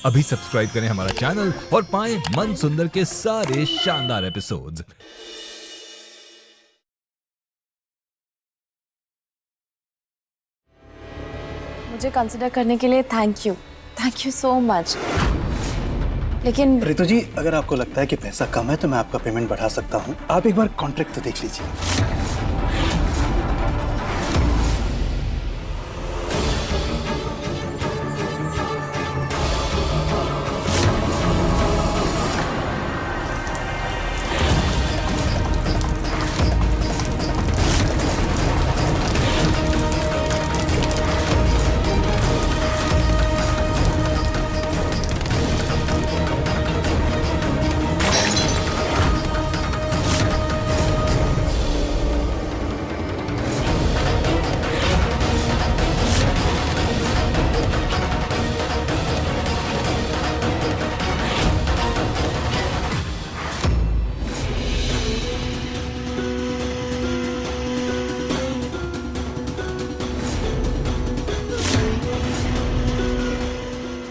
अभी सब्सक्राइब करें हमारा चैनल और पाएं मन सुंदर के सारे शानदार एपिसोड्स। मुझे कंसिडर करने के लिए थैंक यू सो मच। लेकिन रितु जी, अगर आपको लगता है कि पैसा कम है तो मैं आपका पेमेंट बढ़ा सकता हूँ। आप एक बार कॉन्ट्रैक्ट तो देख लीजिए।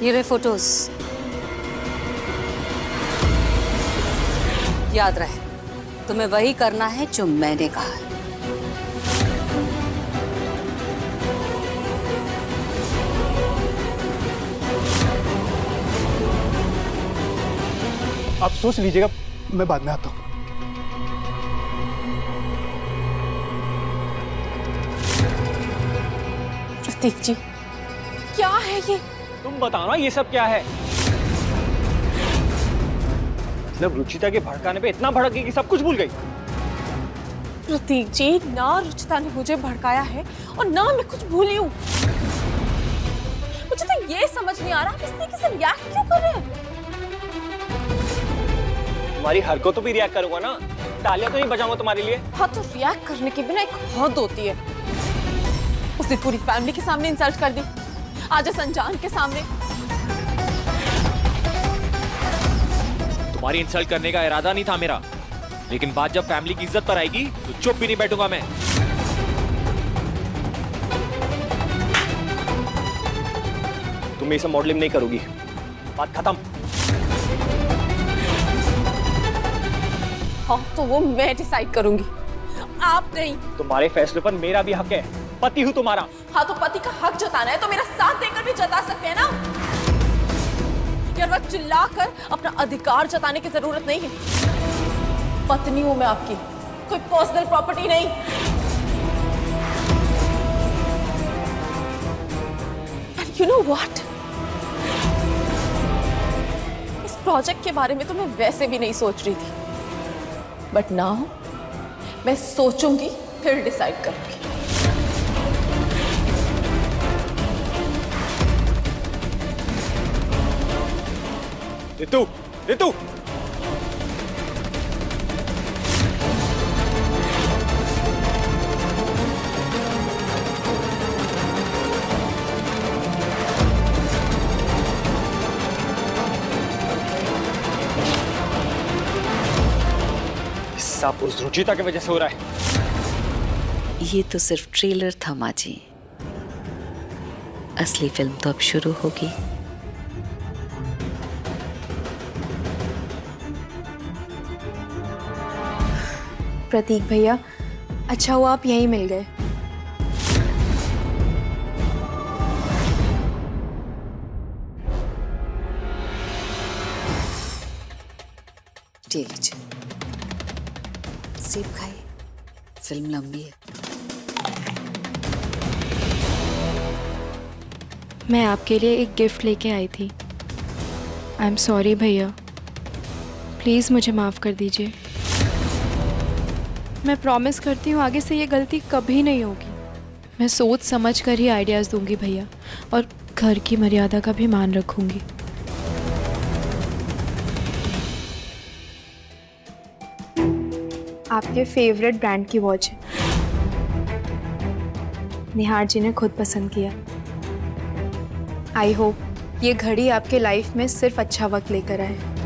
ये रहे फोटोज। याद रहे, तुम्हें वही करना है जो मैंने कहा है। आप सोच लीजिएगा, मैं बाद में आता हूँ। प्रतीक जी, क्या है ये? तुम बताओ ना, ये सब क्या है? मतलब रुचिता के भड़काने पे इतना भड़क गई कि सब कुछ भूल गई। प्रतीक जी, ना रुचिता ने मुझे भड़काया है और ना मैं कुछ भूली हूँ। मुझे तो ये समझ नहीं आ रहा आप इस तरीके से रिएक्ट क्यों कर रहे हैं? तुम्हारी हरकतों पे रिएक्ट करूंगा ना, तालियां तो नहीं बजाऊंगा तुम्हारे लिए। हाँ, तो रिएक्ट करने के बिना एक हद होती है। उसने पूरी फैमिली के सामने इंसल्ट कर दी, आज अनजान के सामने। तुम्हारी इंसल्ट करने का इरादा नहीं था मेरा, लेकिन बात जब फैमिली की इज्जत पर आएगी तो चुप भी नहीं बैठूंगा मैं। तुम ये सब मॉडलिंग नहीं करोगी, बात खत्म। हाँ, तो वो मैं डिसाइड करूंगी, आप नहीं। तुम्हारे फैसले पर मेरा भी हक है, पति हूं तुम्हारा। हाँ, तो पति का हक जताना है तो मेरा साथ देकर भी जता सकते हैं ना। यार, वक्त चिल्लाकर अपना अधिकार जताने की जरूरत नहीं है। पत्नी हूं मैं आपकी, कोई पर्सनल प्रॉपर्टी नहीं। And you know what? इस प्रोजेक्ट के बारे में तो मैं वैसे भी नहीं सोच रही थी, बट नाउ मैं सोचूंगी फिर डिसाइड करूंगी। रितु, रितु, सब उस रुचिता की वजह से हो रहा है। ये तो सिर्फ ट्रेलर था माँ जी, असली फिल्म तो अब शुरू होगी। प्रतीक भैया, अच्छा हुआ आप यहीं मिल गए। लीजिए, सेब खाइए, फिल्म लंबी है। मैं आपके लिए एक गिफ्ट लेके आई थी। आई एम सॉरी भैया, प्लीज़ मुझे माफ़ कर दीजिए। मैं प्रॉमिस करती हूँ आगे से ये गलती कभी नहीं होगी। मैं सोच समझ कर ही आइडियाज़ दूंगी भैया, और घर की मर्यादा का भी मान रखूंगी। आपके फेवरेट ब्रांड की वॉच है, निहार जी ने खुद पसंद किया। आई होप ये घड़ी आपके लाइफ में सिर्फ अच्छा वक्त लेकर आए।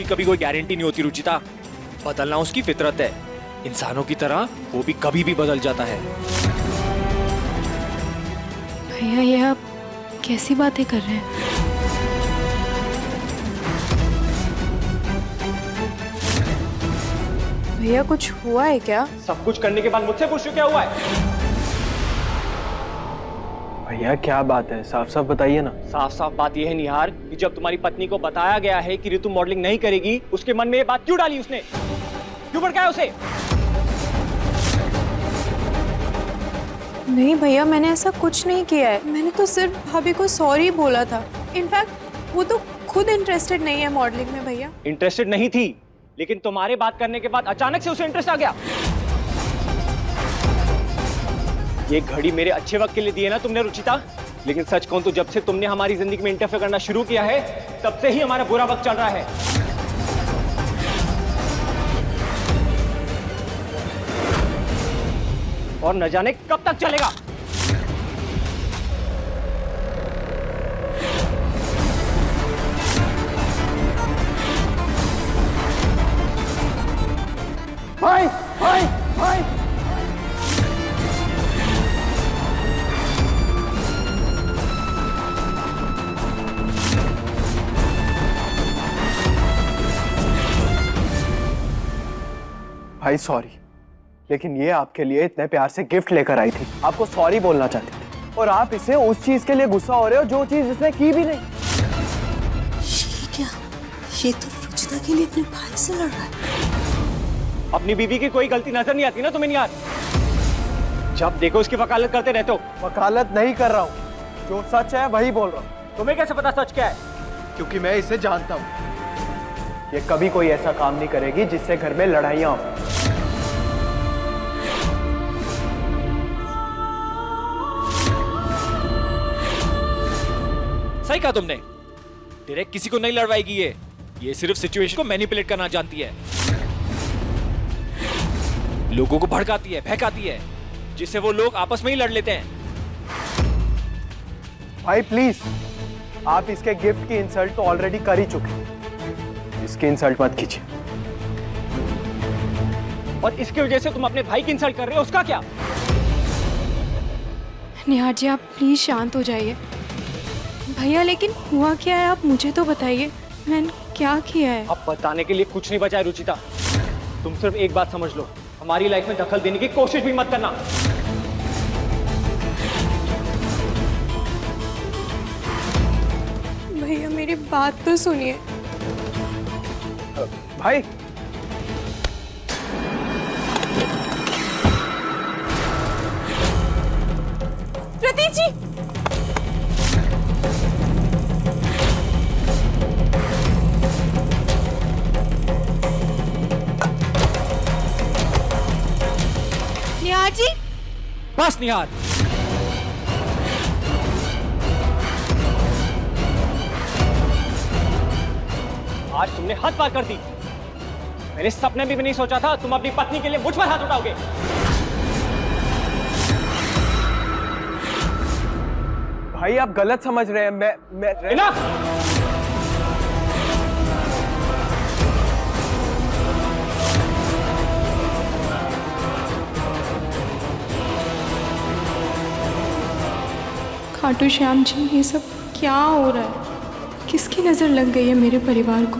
की कभी कोई गारंटी नहीं होती रुचिता। बदलना उसकी फितरत है। इंसानों की तरह वो भी कभी भी बदल जाता है। भैया ये आप कैसी बातें कर रहे हैं? भैया कुछ हुआ है क्या? सब कुछ करने के बाद मुझसे पूछ रहे हो क्या हुआ है? भैया क्या बात है, साफ साफ बताइए ना। साफ साफ बात यह है निहार कि जब तुम्हारी पत्नी को बताया गया है कि ऋतु मॉडलिंग नहीं करेगी, उसके मन में ये बात क्यों डाली उसने? क्यों भड़काया उसे? नहीं भैया, मैंने ऐसा कुछ नहीं किया है। मैंने तो सिर्फ भाभी को सॉरी बोला था। इनफैक्ट वो तो खुद इंटरेस्टेड नहीं है मॉडलिंग में भैया। इंटरेस्टेड नहीं थी, लेकिन तुम्हारे बात करने के बाद अचानक से उसे इंटरेस्ट आ गया। ये घड़ी मेरे अच्छे वक्त के लिए दी है ना तुमने रुचिता, लेकिन सच कहूं तो जब से तुमने हमारी जिंदगी में इंटरफेयर करना शुरू किया है, तब से ही हमारा बुरा वक्त चल रहा है। और न जाने कब तक चलेगा। भाई भाई भाई, भाई सॉरी, लेकिन ये आपके लिए इतने प्यार से गिफ्ट लेकर आई थी, आपको सॉरी बोलना चाहती थी, और आप इसे उस चीज के लिए गुस्सा हो रहे हो जो चीज इसने की भी नहीं। ये क्या? ये तो रुचिता के लिए अपने भाई से लड़ रहा है। अपनी बीवी की कोई गलती नजर नहीं आती ना तुम्हें यार? जब देखो उसकी वकालत करते रहते हो। वकालत नहीं कर रहा हूँ, जो सच है वही बोल रहा हूँ। तुम्हें कैसे पता सच क्या है? क्योंकि मैं इसे जानता हूँ। ये कभी कोई ऐसा काम नहीं करेगी जिससे घर में लड़ाइयाँ हो। सही कहा तुमने, डायरेक्ट किसी को नहीं लड़वाएगी ये सिर्फ सिचुएशन को मैनिपुलेट करना जानती है, लोगों को भड़काती है, बहकाती है, जिससे वो लोग आपस में ही लड़ लेते हैं। भाई प्लीज, आप इसके गिफ्ट की इंसल्ट तो ऑलरेडी कर ही चुके हैं, इसकी इंसल्ट मत कीजिए। और इसकी वजह से तुम अपने भाई की इंसल्ट कर रहे हो, उसका क्या? निहार जी आप प्लीज शांत हो जाइए। भैया लेकिन हुआ क्या है, आप मुझे तो बताइए, मैंने क्या किया है? अब बताने के लिए कुछ नहीं बचा है रुचिता। तुम सिर्फ एक बात समझ लो, हमारी लाइफ में दखल देने की कोशिश भी मत करना। भैया मेरी बात तो सुनिए। भाई प्रतीक जी, निहार जी, बस निहार, आज तुमने हद पार कर दी। मैंने सपने में भी नहीं सोचा था तुम अपनी पत्नी के लिए मुझ पर हाथ उठाओगे। भाई आप गलत समझ रहे हैं। मैं Enough! खाटू श्याम जी ये सब क्या हो रहा है? किसकी नजर लग गई है मेरे परिवार को?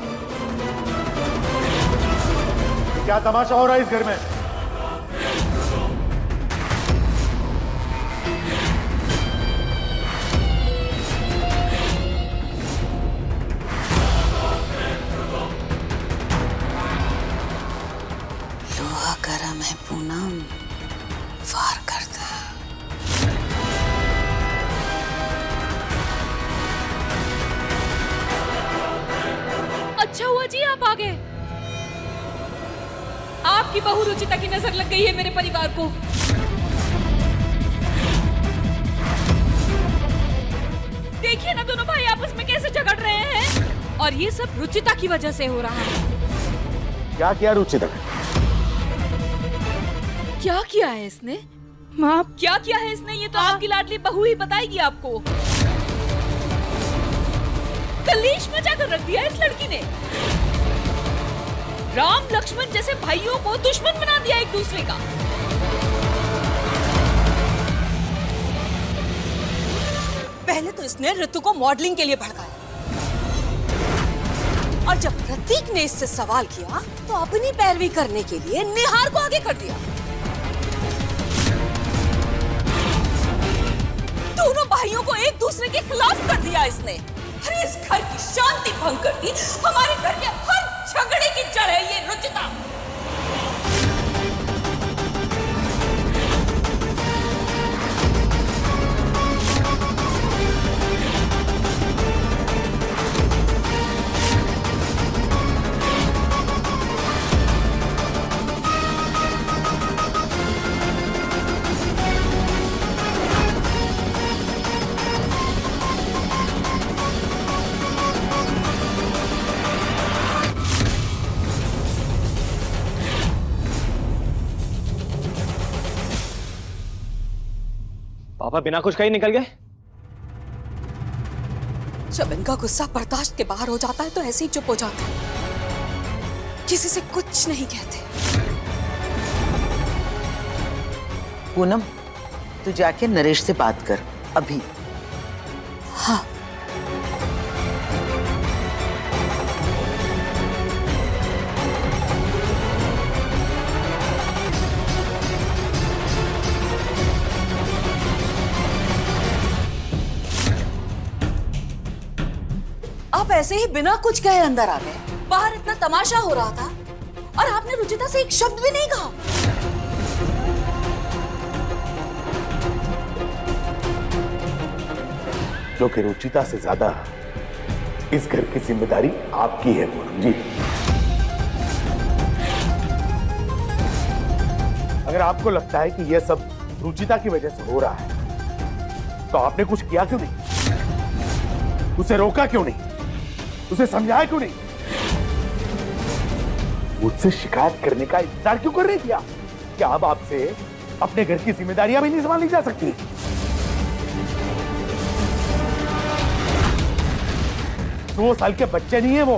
क्या तमाशा हो रहा है इस घर में? लोहा गरम है पूनम, वार कर दे। अच्छा हुआ जी आप आ गए। आपकी बहू रुचिता की नजर लग गई है मेरे परिवार को। देखिए ना दोनों भाई आपस में कैसे झगड़ रहे हैं, और ये सब रुचिता की वजह से हो रहा है। क्या किया रुचिता? क्या किया है इसने? माँ क्या किया है इसने, ये तो आपकी लाडली बहू ही बताएगी आपको। कलेश मचा कर रख दिया इस लड़की ने। राम लक्ष्मण जैसे भाइयों को दुश्मन बना दिया एक दूसरे का। पहले तो इसने ऋतु को मॉडलिंग के लिए भड़काया, और जब प्रतीक ने इससे सवाल किया तो अपनी पैरवी करने के लिए निहार को आगे कर दिया। दोनों भाइयों को एक दूसरे के खिलाफ कर दिया इसने। अरे इस घर की शांति भंग कर दी। हमारे घर के हर झगड़े की जड़ है ये रुचिता। पापा बिना कुछ कहीं निकल गए? जब इनका गुस्सा बर्दाश्त के बाहर हो जाता है तो ऐसे ही चुप हो जाते हैं, किसी से कुछ नहीं कहते। पूनम, तू जाके नरेश से बात कर अभी। हाँ। आप ऐसे ही बिना कुछ कहे अंदर आ गए। बाहर इतना तमाशा हो रहा था और आपने रुचिता से एक शब्द भी नहीं कहा। क्योंकि रुचिता से ज्यादा इस घर की जिम्मेदारी आपकी है पूनम जी। अगर आपको लगता है कि यह सब रुचिता की वजह से हो रहा है तो आपने कुछ किया क्यों नहीं? उसे रोका क्यों नहीं? उसे समझाया क्यों नहीं? मुझसे शिकायत करने का इंतजार क्यों कर रही थी आप? क्या अब आपसे अपने घर की जिम्मेदारियां भी नहीं संभाली जा सकती? 2 साल के बच्चे नहीं है वो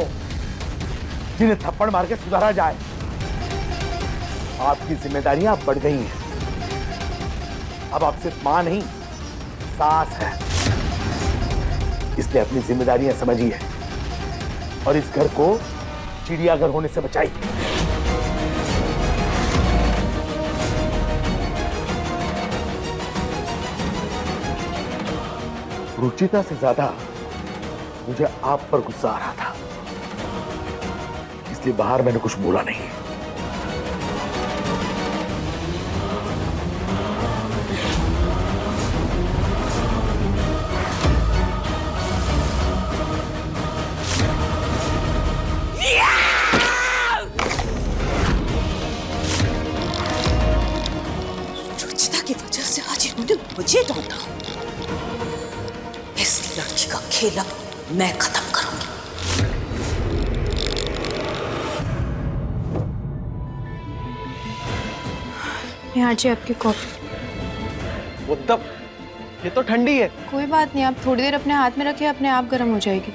जिन्हें थप्पड़ मार के सुधारा जाए। आपकी जिम्मेदारियां अब बढ़ गई हैं। अब आप सिर्फ मां नहीं, सास है। इसलिए अपनी जिम्मेदारियां समझिए और इस घर को चिड़ियाघर होने से बचाइए। रुचिता से ज्यादा मुझे आप पर गुस्सा आ रहा था, इसलिए बाहर मैंने कुछ बोला नहीं। रुचिता की वजह से आज इन्होंने मुझे डांटा। इस लड़की का खेल अब मैं खत्म करूंगी। यहाँ जी आपकी कॉफी। वो तब ये तो ठंडी है। कोई बात नहीं, आप थोड़ी देर अपने हाथ में रखिए, अपने आप गर्म हो जाएगी।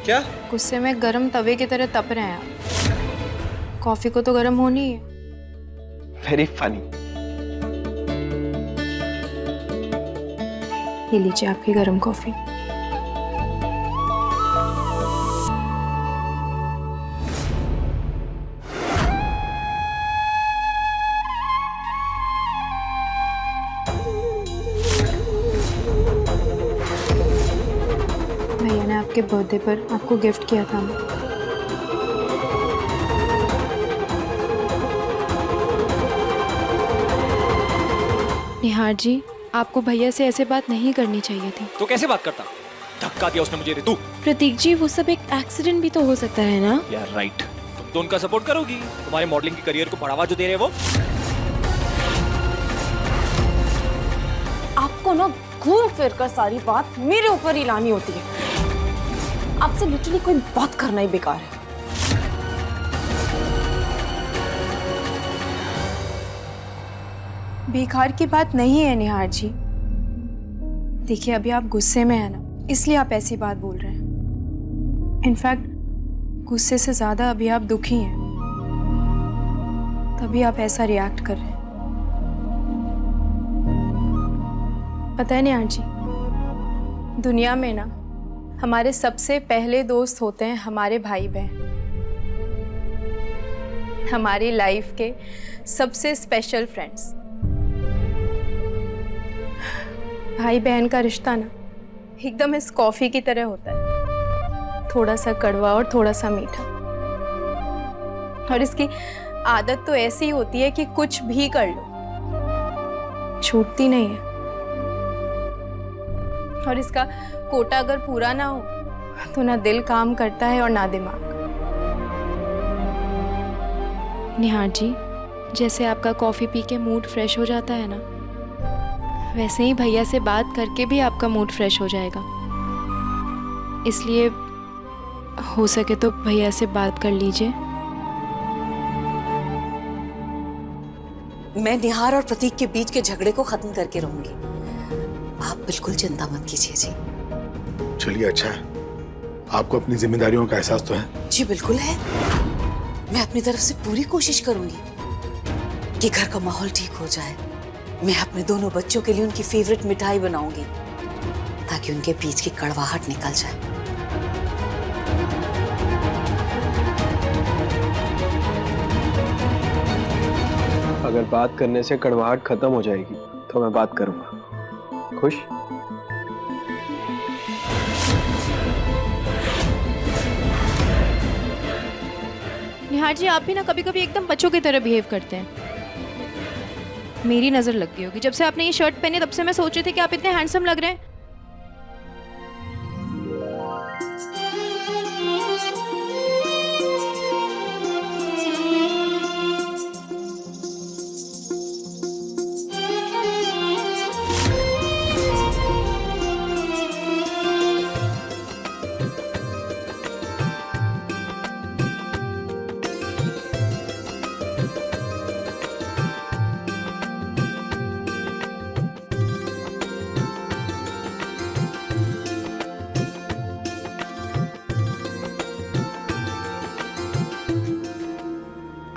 क्या? गुस्से में गर्म तवे की तरह तप रहे हैं आप। कॉफी को तो गर्म होनी है। Very funny. ये लीजिए आपकी गर्म कॉफी। भैया ने आपके बर्थडे पर आपको गिफ्ट किया था। निहार जी, आपको भैया से ऐसे बात नहीं करनी चाहिए थी। तो कैसे बात करता? धक्का दिया उसने मुझे ऋतु। प्रतीक जी, वो सब एक एक्सीडेंट भी तो हो सकता है ना। यार राइट, तुम तो उनका सपोर्ट करोगी। तुम्हारे मॉडलिंग की करियर को बढ़ावा जो दे रहे वो। आपको ना घूम फिर कर सारी बात मेरे ऊपर ही लानी होती है। आपसे लिटरली कोई बात करना ही बेकार है। बेकार की बात नहीं है निहार जी। देखिए, अभी आप गुस्से में हैं ना, इसलिए आप ऐसी बात बोल रहे हैं। इनफैक्ट गुस्से से ज्यादा अभी आप दुखी हैं, तभी आप ऐसा रिएक्ट कर रहे हैं। पता है निहार जी, दुनिया में ना हमारे सबसे पहले दोस्त होते हैं हमारे भाई बहन। हमारी लाइफ के सबसे स्पेशल फ्रेंड्स। भाई बहन का रिश्ता ना एकदम इस कॉफी की तरह होता है, थोड़ा सा कड़वा और थोड़ा सा मीठा। और इसकी आदत तो ऐसी होती है कि कुछ भी कर लो छूटती नहीं है। और इसका कोटा अगर पूरा ना हो तो ना दिल काम करता है और ना दिमाग। निहार जी, जैसे आपका कॉफ़ी पी के मूड फ्रेश हो जाता है ना, वैसे ही भैया से बात करके भी आपका मूड फ्रेश हो जाएगा। इसलिए हो सके तो भैया से बात कर लीजिए। मैं निहार और प्रतीक के बीच के झगड़े को खत्म करके रहूंगी। आप बिल्कुल चिंता मत कीजिए जी। चलिए अच्छा है, आपको अपनी जिम्मेदारियों का एहसास तो है। जी बिल्कुल है। मैं अपनी तरफ से पूरी कोशिश करूंगी कि घर का माहौल ठीक हो जाए। मैं अपने दोनों बच्चों के लिए उनकी फेवरेट मिठाई बनाऊंगी ताकि उनके बीच की कड़वाहट निकल जाए। अगर बात करने से कड़वाहट खत्म हो जाएगी तो मैं बात करूंगा। खुश? निहार जी, आप भी ना कभी कभी एकदम बच्चों की तरह बिहेव करते हैं। मेरी नजर लग गई होगी, जब से आपने ये शर्ट पहनी तब से मैं सोच रही थी कि आप इतने हैंडसम लग रहे हैं।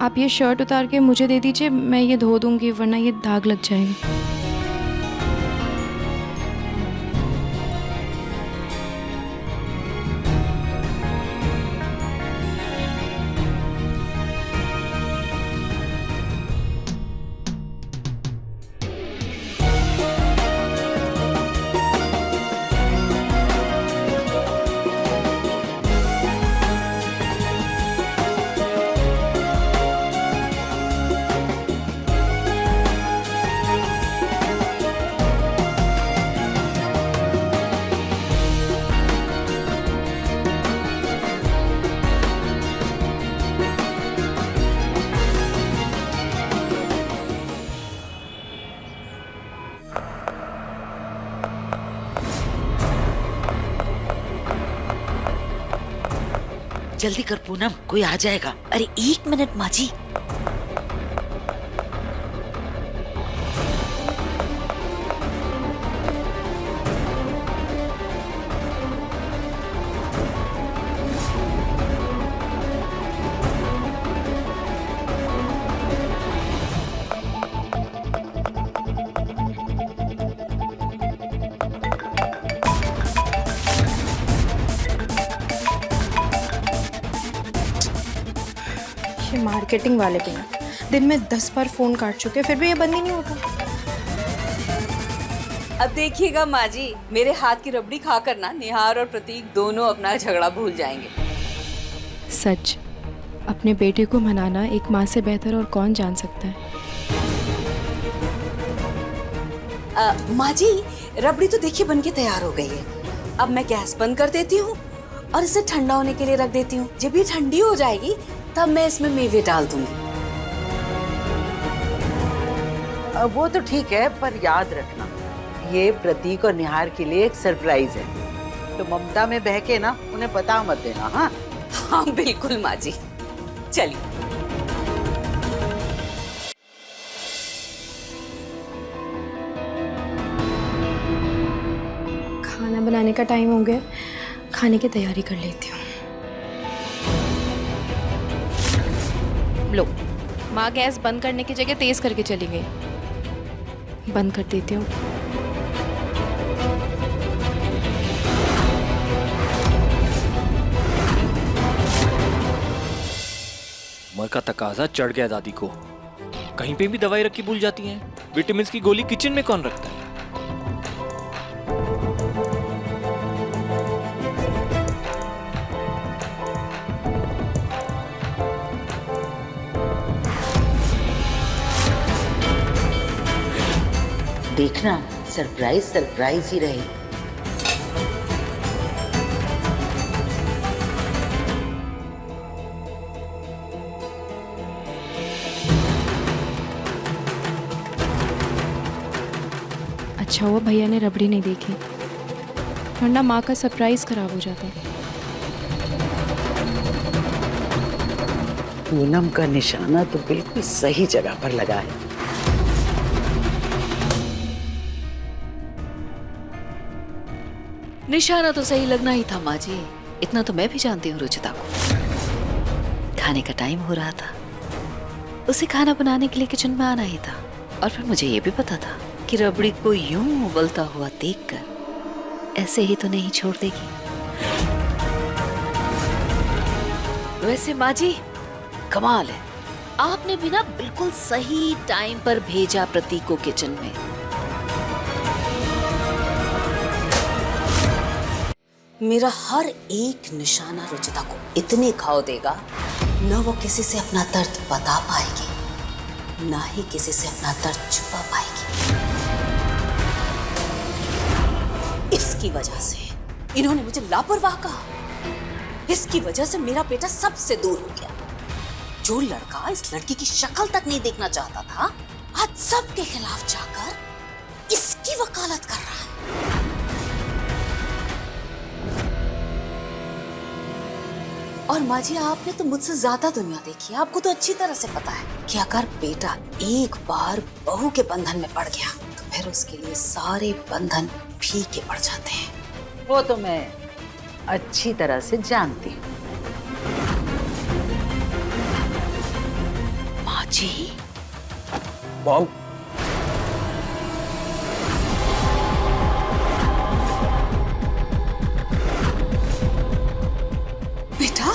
आप ये शर्ट उतार के मुझे दे दीजिए, मैं ये धो दूंगी, वरना ये दाग लग जाएगा। जल्दी कर पूनम, कोई आ जाएगा। अरे 1 मिनट माँ जी। ये मार्केटिंग वाले भी ना दिन में 10 बार फोन काट चुके, फिर भी ये बंद ही नहीं होता। अब देखिएगा माँ जी, मेरे हाथ की रबड़ी खाकर ना निहार और प्रतीक दोनों अपना झगड़ा भूल जाएंगे। सच, अपने बेटे को मनाना एक माँ से बेहतर और कौन जान सकता है। माँ जी, रबड़ी तो देखिए बनके तैयार हो गई है। अब मैं गैस बंद कर देती हूँ और इसे ठंडा होने के लिए रख देती हूँ। जब ये ठंडी हो जाएगी तब मैं इसमें मेवे डाल दूंगी। वो तो ठीक है, पर याद रखना ये प्रतीक और निहार के लिए एक सरप्राइज है, तो ममता में बह के ना उन्हें पता मत देना। हाँ हाँ बिल्कुल माँ जी। चलिए। खाना बनाने का टाइम हो गया, खाने की तैयारी कर लेती हूँ। लो, माँ गैस बंद करने की जगह तेज करके चली गई। बंद कर देती हूँ। उम्र का तकाजा चढ़ गया दादी को। कहीं पे भी दवाई रखी भूल जाती हैं। विटामिन की गोली किचन में कौन रखता है? देखना, सरप्राइज सरप्राइज ही रहे। अच्छा हुआ भैया ने रबड़ी नहीं देखी, वरना माँ का सरप्राइज खराब हो जाता। पूनम का निशाना तो बिल्कुल सही जगह पर लगा है। निशाना तो सही लगना ही था माँ जी, इतना तो मैं भी जानती हूँ रुचिता को। खाने का टाइम हो रहा था, उसे खाना बनाने के लिए किचन में आना ही था। और फिर मुझे ये भी पता था कि रबड़ी को यूं उबलता हुआ देखकर ऐसे ही तो नहीं छोड़ देगी। वैसे माँ जी कमाल है, आपने भी ना बिल्कुल सही टाइम पर भेजा प्रतीक को किचन में। मेरा हर एक निशाना रुचिता को इतने घाव देगा, न वो किसी से अपना दर्द बता पाएगी, ना ही किसी से अपना दर्द छुपा पाएगी। इसकी वजह से इन्होंने मुझे लापरवाह कहा, इसकी वजह से मेरा बेटा सबसे दूर हो गया। जो लड़का इस लड़की की शक्ल तक नहीं देखना चाहता था, आज सबके खिलाफ जाकर इसकी वकालत कर रहा है। और माँ जी आपने तो मुझसे ज्यादा दुनिया देखी है, आपको तो अच्छी तरह से पता है कि अगर बेटा एक बार बहू के बंधन में पड़ गया तो फिर उसके लिए सारे बंधन फीके पड़ जाते हैं। वो तो मैं अच्छी तरह से जानती हूँ। माँ जी मॉम, बेटा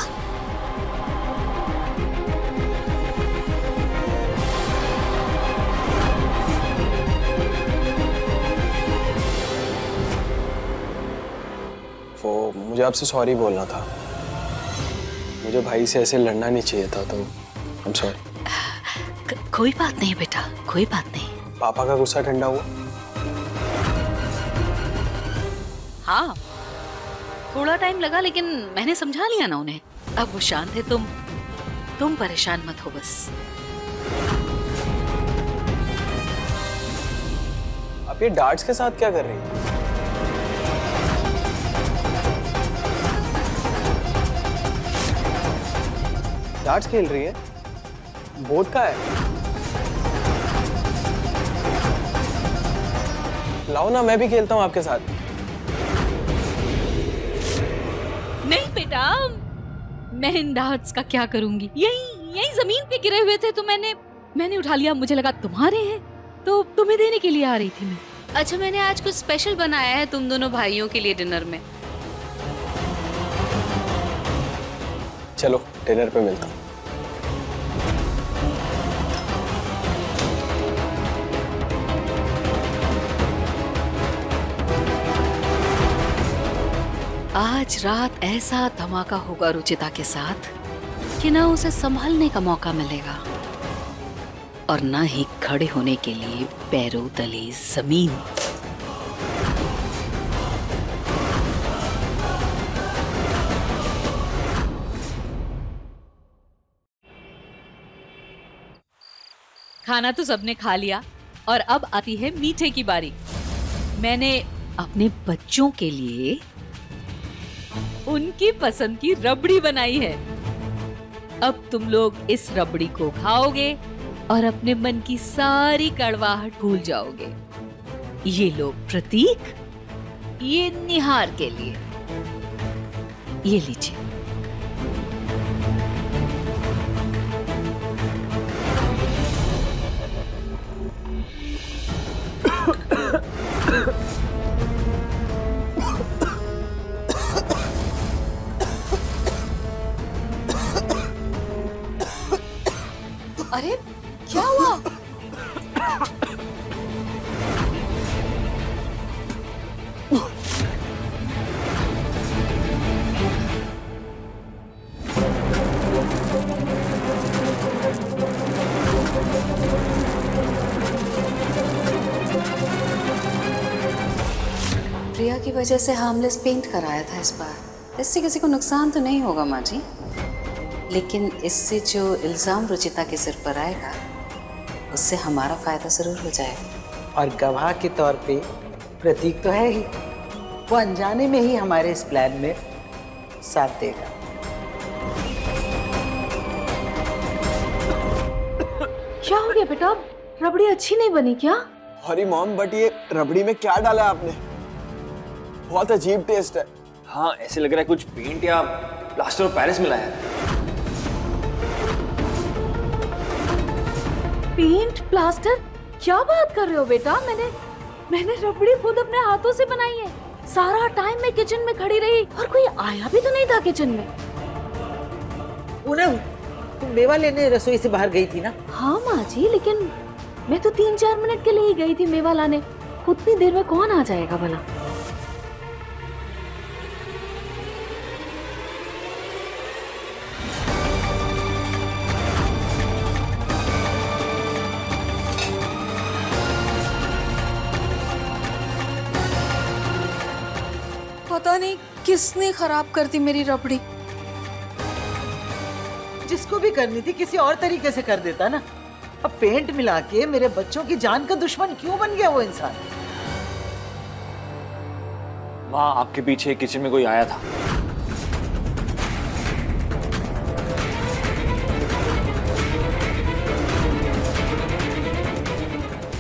वो मुझे आपसे सॉरी बोलना था। मुझे भाई से ऐसे लड़ना नहीं चाहिए था, तो I'm sorry। कोई बात नहीं बेटा, कोई बात नहीं। पापा का गुस्सा ठंडा हुआ? हाँ थोड़ा टाइम लगा, लेकिन मैंने समझा लिया ना उन्हें। अब वो शांत है, तुम परेशान मत हो बस। आप ये डार्ट्स के साथ क्या कर रही हैं? डार्ट्स खेल रही है? बोर्ड का है? लाओ ना, मैं भी खेलता हूँ आपके साथ। नहीं बेटा, मैं इन डार्ट्स का क्या करूंगी? यही जमीन पे गिरे हुए थे तो मैंने उठा लिया। मुझे लगा तुम्हारे हैं तो तुम्हें देने के लिए आ रही थी मैं। अच्छा मैंने आज कुछ स्पेशल बनाया है तुम दोनों भाइयों के लिए डिनर में। चलो डिनर पे मिलता हूँ। आज रात ऐसा धमाका होगा रुचिता के साथ कि ना उसे संभालने का मौका मिलेगा और ना ही खड़े होने के लिए पैरों तले जमीन। खाना तो सबने खा लिया और अब आती है मीठे की बारी। मैंने अपने बच्चों के लिए उनकी पसंद की रबड़ी बनाई है। अब तुम लोग इस रबड़ी को खाओगे और अपने मन की सारी कड़वाहट भूल जाओगे। ये लो प्रतीक, ये निहार के लिए, ये लीजिए। प्रिया की वजह से हार्मलेस पेंट कराया था इस बार। इससे किसी को नुकसान तो नहीं होगा माँ जी, लेकिन इससे जो इल्जाम रुचिता के सिर पर आएगा उससे हमारा फायदा जरूर हो जाएगा। और गवाह के तौर पे प्रतीक तो है ही, वो अनजाने में ही हमारे इस प्लान में साथ देगा। क्या हो गया बेटा, रबड़ी अच्छी नहीं बनी क्या? सॉरी मॉम, बट ये रबड़ी में क्या डाला है आपने? बहुत अजीब टेस्ट है। हाँ, ऐसे लग रहा है कुछ पेंट या प्लास्टर ऑफ पेरिस मिलाया है। Paint plaster? क्या बात कर रहे हो बेटा? मैंने रबड़ी खुद अपने हाथों से बनाई है। सारा टाइम मैं किचन में खड़ी रही और कोई आया भी तो नहीं था किचन में। पूनम, तुम मेवा लेने रसोई से बाहर गई थी ना? हाँ माँ जी, लेकिन मैं तो 3-4 मिनट के लिए ही गई थी मेवा लाने। उतनी देर में कौन आ जाएगा भला? पता नहीं किसने खराब कर दी मेरी रबड़ी। जिसको भी करनी थी किसी और तरीके से कर देता ना। अब पेंट मिला के मेरे बच्चों की जान का दुश्मन क्यों बन गया वो इंसान? माँ, आपके पीछे किचन में कोई आया था।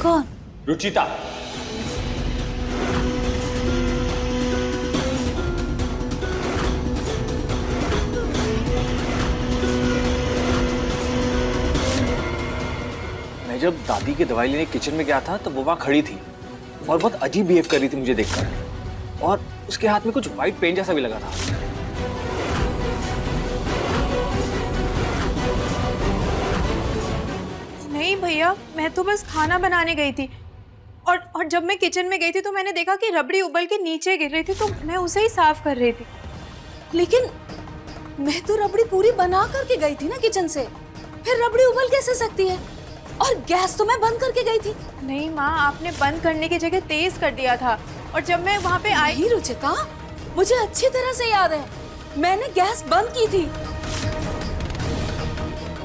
कौन? रुचिता। मैं जब दादी की दवाई लेने किचन में गया था तब वो वहां खड़ी थी और बहुत अजीब बिहेव कर रही थी मुझे देखकर, और उसके हाथ में कुछ व्हाइट पेंट जैसा भी लगा था। नहीं भैया, मैं तो बस खाना बनाने गई थी और जब मैं किचन में गई थी तो मैंने देखा कि रबड़ी उबल के नीचे गिर रही थी, तो मैं उसे ही साफ कर रही थी। लेकिन मैं तो रबड़ी पूरी बना करके गई थी ना किचन से, फिर रबड़ी उबल कैसे सकती है? और गैस तो मैं बंद करके गई थी। नहीं माँ, आपने बंद करने की जगह तेज कर दिया था, और जब मैं वहाँ पे आई। नहीं रुचिता, मुझे अच्छी तरह से याद है, मैंने गैस बंद की थी।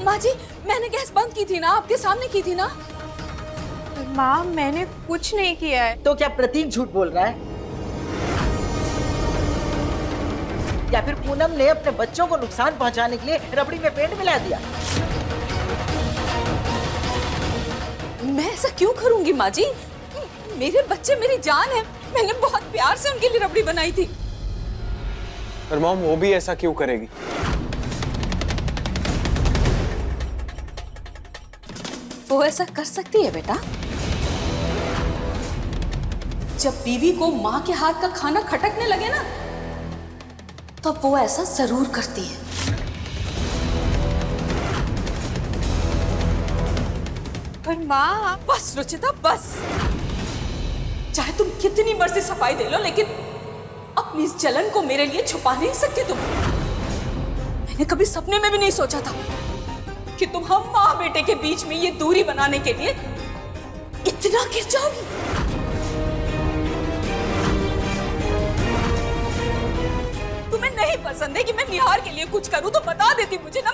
माँ जी, मैंने गैस बंद की थी ना, आपके सामने की थी ना। माँ, मैंने कुछ नहीं किया है। तो क्या प्रतीक झूठ बोल रहा है? या फिर पूनम ने अपने बच्चों को नुकसान पहुंचाने के लिए रबड़ी में पेंट मिला दिया? मैं ऐसा क्यों करूंगी माँ जी? मेरे बच्चे मेरी जान है, मैंने बहुत प्यार से उनके लिए रबड़ी बनाई थी। पर मॉम, वो भी ऐसा क्यों करेगी? वो ऐसा कर सकती है बेटा। जब बीवी को माँ के हाथ का खाना खटकने लगे ना, तब वो ऐसा जरूर करती है। पर माँ। बस रुचिता, बस। चाहे तुम कितनी मर्जी सफाई दे लो, लेकिन अपनी इस जलन को मेरे लिए छुपा नहीं सकती तुम। मैंने कभी सपने में भी नहीं सोचा था कि तुम हम माँ बेटे के बीच में ये दूरी बनाने के लिए इतना गिर जाओगी। तुम्हें नहीं पसंद है कि मैं निहार के लिए कुछ करूं तो बता देती मुझे ना।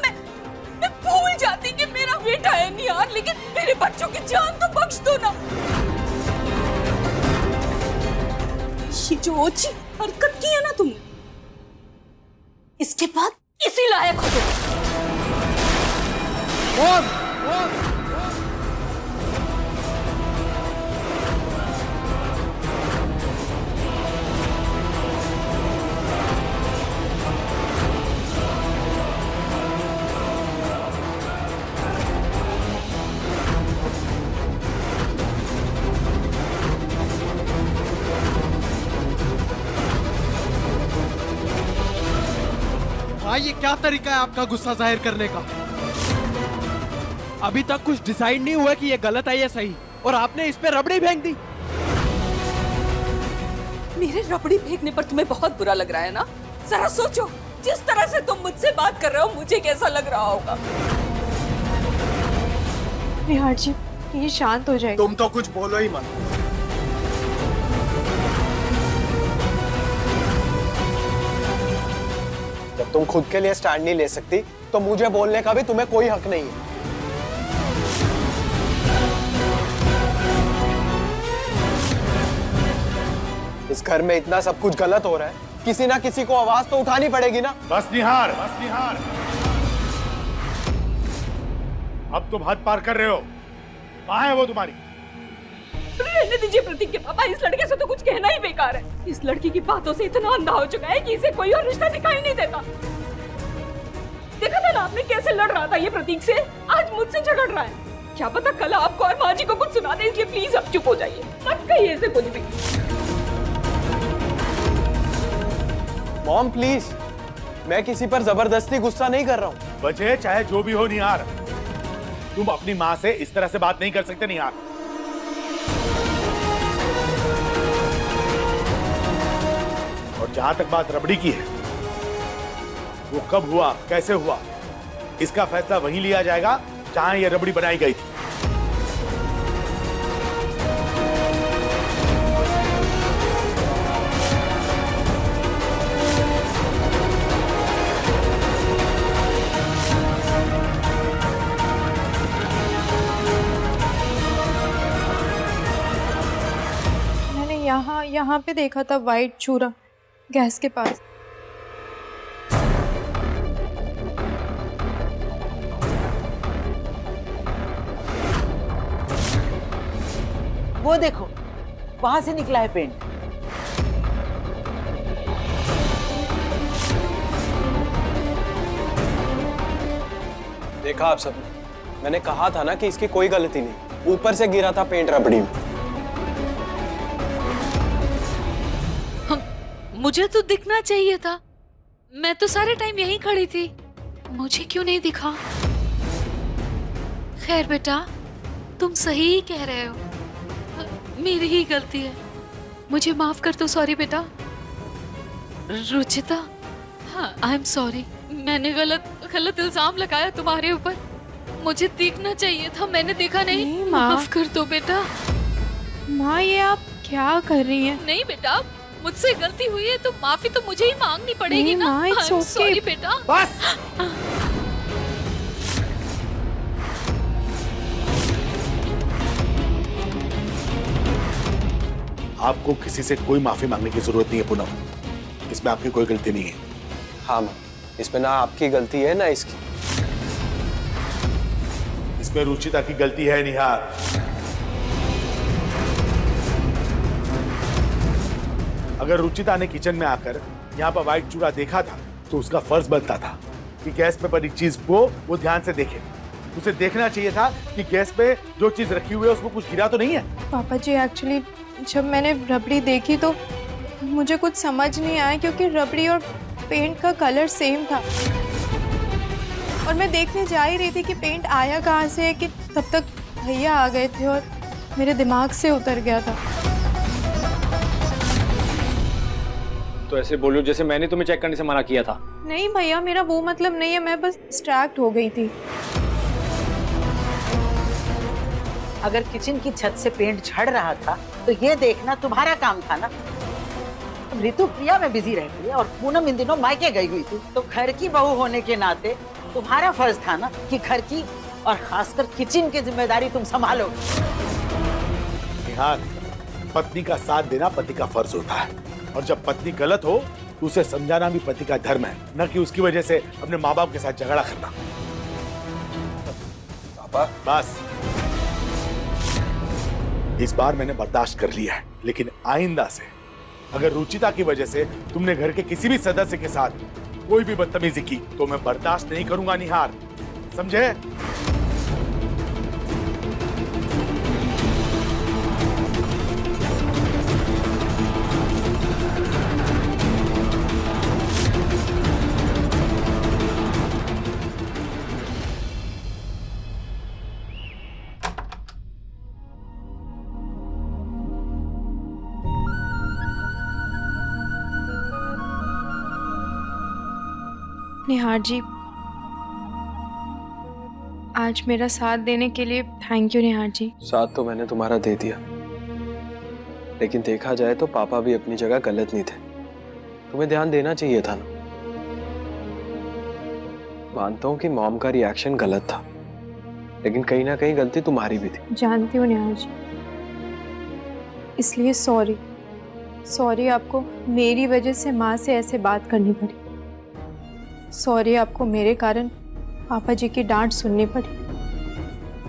मैं भूल जाती कि मेरा बेटा है निहार, लेकिन मेरे बच्चों की जान तो बख्श दो ना। ये जो ओछी हरकत की है ना तुमने, इसके बाद इसी लायक हो तुम। हाँ, ये क्या तरीका है आपका गुस्सा जाहिर करने का? अभी तक कुछ डिसाइड नहीं हुआ कि ये गलत है या सही, और आपने इस पे रबड़ी फेंक दी। मेरे रबड़ी फेंकने पर तुम्हें बहुत बुरा लग रहा है ना? जरा सोचो, जिस तरह से तुम मुझसे बात कर रहे हो मुझे कैसा लग रहा होगा। निहार जी, ये शांत हो जाएगा। तुम तो कुछ बोलो ही मत। जब तुम खुद के लिए स्टैंड नहीं ले सकती तो मुझे बोलने का भी तुम्हें कोई हक नहीं है। इस घर में इतना सब कुछ गलत हो रहा है, किसी ना किसी को आवाज तो उठानी पड़ेगी ना। बस निहार, बस निहार, अब तुम हद पार कर रहे हो। कहाँ है वो तुम्हारी? रहने दीजिए प्रतीक के पापा, इस लड़के से तो कुछ कहना ही बेकार है। इस लड़की की बातों से इतना अंधा हो चुका है कि इसे कोई और रिश्ता दिखाई नहीं देता। देखा था ना आपने कैसे लड़ रहा था ये प्रतीक से, आज मुझसे झगड़ रहा है। क्या पता कल आपको और माँ जी को कुछ सुना दे, इसलिए प्लीज अब चुप हो जाइए, मत कहिए इसे कुछ भी। मॉम प्लीज, मैं किसी पर जबरदस्ती गुस्सा नहीं कर रहा हूँ। वजह चाहे जो भी हो निहार, तुम अपनी माँ से इस तरह से बात नहीं कर सकते निहार। और जहां तक बात रबड़ी की है, वो कब हुआ, कैसे हुआ, इसका फैसला वहीं लिया जाएगा जहां ये रबड़ी बनाई गई थी। यहाँ पे देखा था वाइट चूरा गैस के पास। वो देखो, वहां से निकला है पेंट। देखा आप सबने, मैंने कहा था ना कि इसकी कोई गलती नहीं, ऊपर से गिरा था पेंट रबड़ी में। मुझे तो दिखना चाहिए था, मैं तो सारे टाइम यहीं खड़ी थी, मुझे क्यों नहीं दिखा? खैर बेटा, तुम सही कह रहे हो, मेरी ही गलती है, मुझे माफ कर दो। सॉरी बेटा। रुचिता, हाँ आई एम सॉरी, मैंने गलत इल्जाम लगाया तुम्हारे ऊपर, मुझे देखना चाहिए था, मैंने देखा नहीं। माफ कर दो बेटा। माँ ये आप क्या कर रही हैं? नहीं बेटा, मुझसे गलती हुई है तो माफी तो मुझे ही मांगनी पड़ेगी ना। सॉरी बेटा। बस। आपको किसी से कोई माफी मांगने की जरूरत नहीं है पूनम, इसमें आपकी कोई गलती नहीं है। हाँ माँ, इसमें ना आपकी गलती है ना इसकी। इसमें रुचिता की गलती है निहार। अगर रुचिता ने किचन में आकर यहाँ पर व्हाइट चूड़ा देखा था तो उसका फर्ज बनता था कि गैस पे पड़ी चीज को वो ध्यान से देखे। उसे देखना चाहिए था कि गैस पे जो चीज रखी हुई है उसमें कुछ गिरा तो नहीं है। पापा जी एक्चुअली जब मैंने रबड़ी देखी तो मुझे कुछ समझ नहीं आया, क्योंकि रबड़ी और पेंट का कलर सेम था और मैं देखने जा ही रही थी कि पेंट आया कहाँ से है कि तब तक भैया आ गए थे और मेरे दिमाग से उतर गया था। तो ऐसे बोलो जैसे मैंने तुम्हें चेक करने से मना किया था। नहीं भैया, मेरा वो मतलब नहीं है, मैं बस डिस्ट्रैक्ट हो गई थी। अगर किचन की छत से पेंट झड़ रहा था तो ये देखना तुम्हारा काम था ना। ऋतु प्रिया में बिजी रहती है और पूनम इन दिनों मायके गई हुई थी, तो घर की बहू होने के नाते तुम्हारा फर्ज था ना कि घर की और खासकर किचन की जिम्मेदारी तुम संभालो। निहार, पत्नी का साथ देना पति का फर्ज होता है और जब पत्नी गलत हो तो उसे समझाना भी पति का धर्म है, न कि उसकी वजह से अपने माँ बाप के साथ झगड़ा करना। पापा बस, इस बार मैंने बर्दाश्त कर लिया है, लेकिन आइंदा से अगर रुचिता की वजह से तुमने घर के किसी भी सदस्य के साथ कोई भी बदतमीजी की तो मैं बर्दाश्त नहीं करूंगा निहार, समझे? निहार जी, आज मेरा साथ देने के लिए थैंक यू निहार जी। साथ तो मैंने तुम्हारा दे दिया, लेकिन देखा जाए तो पापा भी अपनी जगह गलत नहीं थे, तुम्हें ध्यान देना चाहिए था ना। मानता हूँ कि मॉम का रिएक्शन गलत था, लेकिन कहीं ना कहीं गलती तुम्हारी भी थी। जानती हूँ नेहा जी, इसलिए सॉरी। सॉरी आपको मेरी वजह से माँ से ऐसे बात करनी पड़ी। सॉरी आपको मेरे कारण पापा जी की डांट सुननी पड़ी।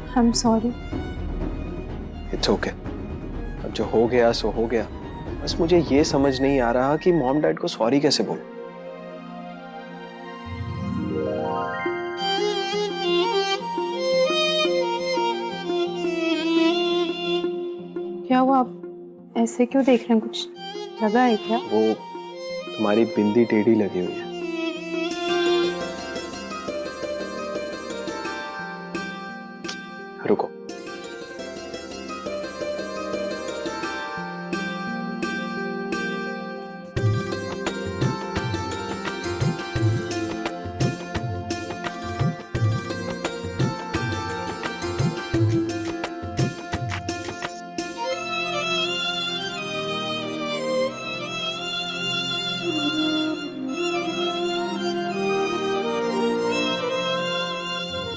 I am sorry. It's okay. अब जो हो गया सो हो गया। बस मुझे ये समझ नहीं आ रहा कि मॉम डैड को सॉरी कैसे बोलूं। क्या हुआ, आप ऐसे क्यों देख रहे हैं? कुछ लगा है क्या? वो तुम्हारी बिंदी टेढ़ी लगी हुई है। रुको।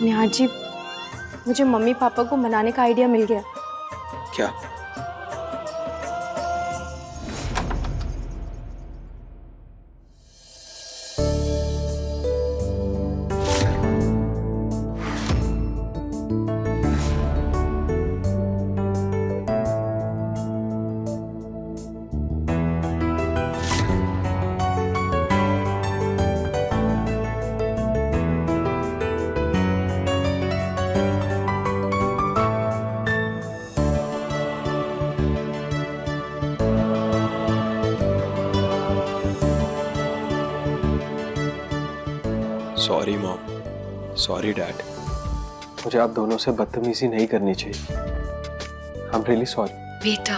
नेहा जी, मुझे मम्मी पापा को मनाने का आइडिया मिल गया। क्या? Sorry mom, sorry dad. मुझे आप दोनों से बदतमीजी नहीं करनी चाहिए। I am really sorry. बेटा,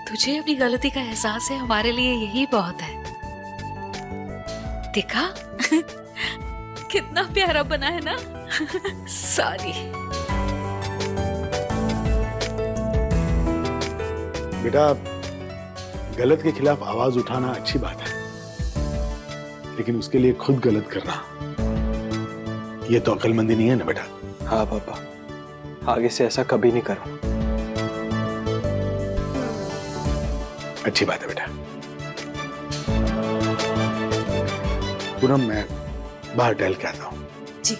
तुझे अपनी गलती का एहसास है, हमारे लिए यही बहुत है। देखा कितना प्यारा बना है ना। सॉरी बेटा, गलत के खिलाफ आवाज उठाना अच्छी बात है, लेकिन उसके लिए खुद गलत करना, ये तो अक्लमंदी नहीं है ना बेटा। हाँ पापा, आगे से ऐसा कभी नहीं करूँ। अच्छी बात है बेटा। पूनम, मैं बाहर टहल के आता हूँ। जी।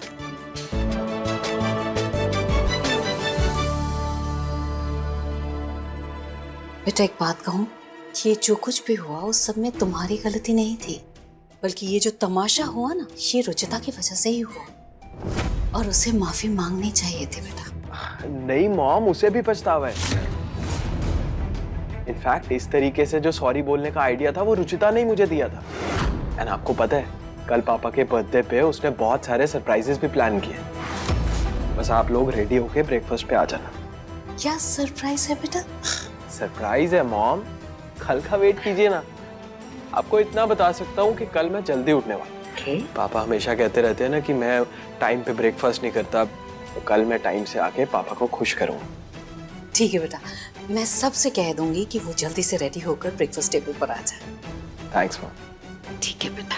बेटा एक बात कहूँ, ये जो कुछ भी हुआ उस सब में तुम्हारी गलती नहीं थी, बल्कि ये जो तमाशा हुआ ना, ये रुचिता की वजह से ही हुआ, और उसे माफी मांगनी चाहिए थी बेटा। नहीं मॉम, उसे भी पछतावा है। इनफैक्ट इस तरीके से जो सॉरी बोलने का आइडिया था वो रुचिता ने ही मुझे दिया था। एंड आपको पता है, कल पापा के बर्थडे पे उसने बहुत सारे सरप्राइजेस भी प्लान किए। बस आप लोग रेडी होके ब्रेकफास्ट पे आ जाना। क्या सरप्राइज है बेटा? सरप्राइज है मॉम, कल का वेट कीजिए ना। आपको इतना बता सकता हूँ कि कल मैं जल्दी उठने वाला हूँ। पापा हमेशा कहते रहते हैं ना कि मैं टाइम पे ब्रेकफास्ट नहीं करता, तो कल मैं टाइम से आके पापा को खुश करूँगा। ठीक है बेटा, मैं सबसे कह दूंगी कि वो जल्दी से रेडी होकर ब्रेकफास्ट टेबल पर आ जाए। Thanks mom. ठीक है बेटा।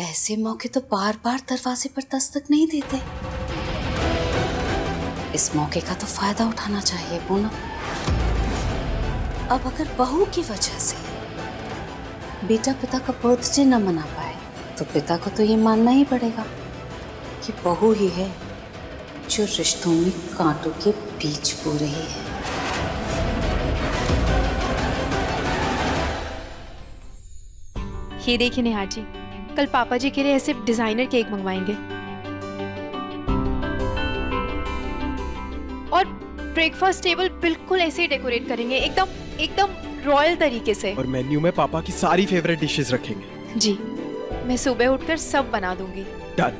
ऐसे मौके तो बार बार दरवाजे पर दस्तक नहीं देते। इस मौके का तो फायदा उठाना चाहिए पूनम। अब अगर बहू की वजह से बेटा पिता का बर्थडे न मना पाए, तो पिता को तो ये मानना ही पड़ेगा कि बहू ही है जो रिश्तों में कांटों के बीच बो रही है। ये देखिए नेहा जी, कल पापा जी के लिए ऐसे डिजाइनर केक मंगवाएंगे और ब्रेकफास्ट टेबल बिल्कुल ऐसे ही डेकोरेट करेंगे, एकदम रॉयल तरीके से। और मेन्यू में पापा की सारी फेवरेट डिशेस रखेंगे। जी, मैं सुबह उठकर सब बना दूंगी। डन।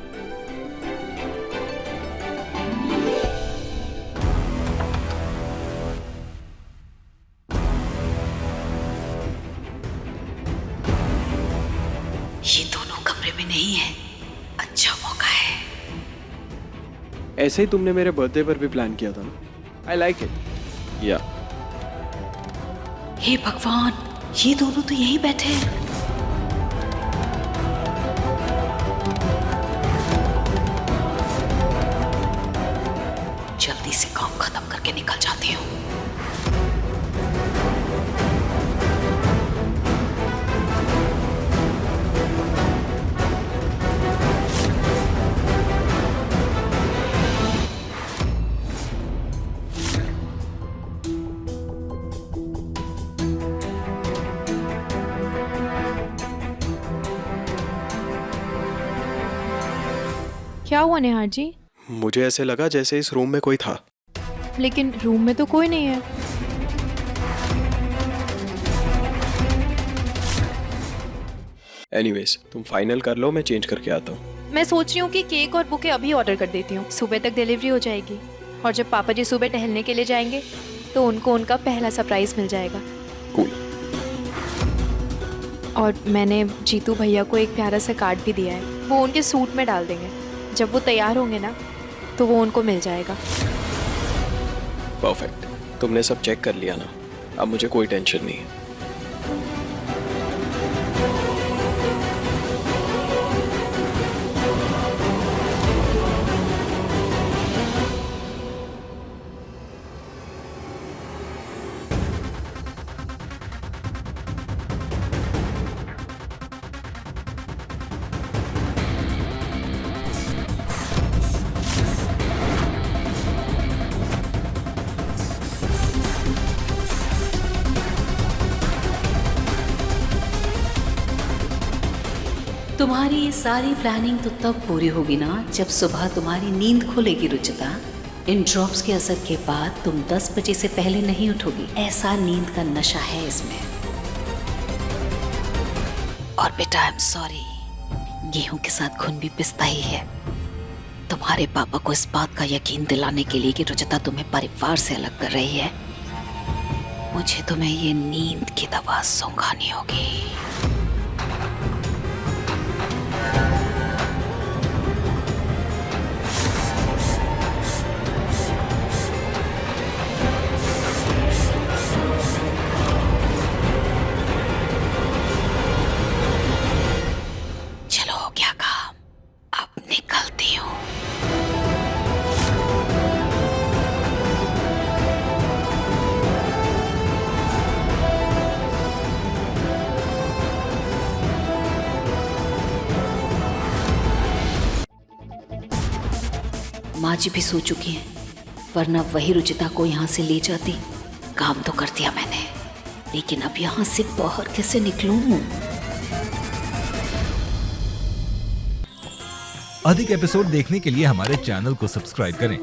ये दोनों कमरे में नहीं है, अच्छा मौका है। ऐसे ही तुमने मेरे बर्थडे पर भी प्लान किया था ना। I like it. या हे भगवान, ये दोनों तो यहीं बैठे हैं। के निकल जाती हूँ। क्या हुआ निहार जी? मुझे ऐसे लगा जैसे इस रूम में कोई था। लेकिन रूम में तो कोई नहीं है। एनीवेज, तुम फाइनल कर लो, मैं चेंज करके आता हूँ। मैं सोच रही हूँ कि केक और बुके अभी ऑर्डर कर देती हूँ, सुबह तक डिलीवरी हो जाएगी। और जब पापा जी सुबह टहलने के लिए जाएंगे तो उनको उनका पहला सरप्राइज मिल जाएगा। कूल। और मैंने जीतू भैया को एक प्यारा सा कार्ड भी दिया है, वो उनके सूट में डाल देंगे। जब वो तैयार होंगे ना तो वो उनको मिल जाएगा। परफेक्ट, तुमने सब चेक कर लिया ना, अब मुझे कोई टेंशन नहीं है। तुम्हारी ये सारी प्लानिंग तो तब पूरी होगी ना जब सुबह तुम्हारी नींद खुलेगी रुचिता। इन ड्रॉप्स के असर के बाद तुम 10 बजे से पहले नहीं उठोगी, ऐसा नींद का नशा है इसमें। और बेटा आई एम सॉरी, गेहूं के साथ खून भी पिसता ही है। तुम्हारे पापा को इस बात का यकीन दिलाने के लिए कि रुचिता तुम्हें परिवार से अलग कर रही है, मुझे तुम्हें ये नींद की दवा सूंघानी होगी। माँ जी भी सो चुकी हैं, वरना वही रुचिता को यहाँ से ले जाती। काम तो कर दिया मैंने, लेकिन अब यहाँ से बाहर कैसे निकलूं? अधिक एपिसोड देखने के लिए हमारे चैनल को सब्सक्राइब करें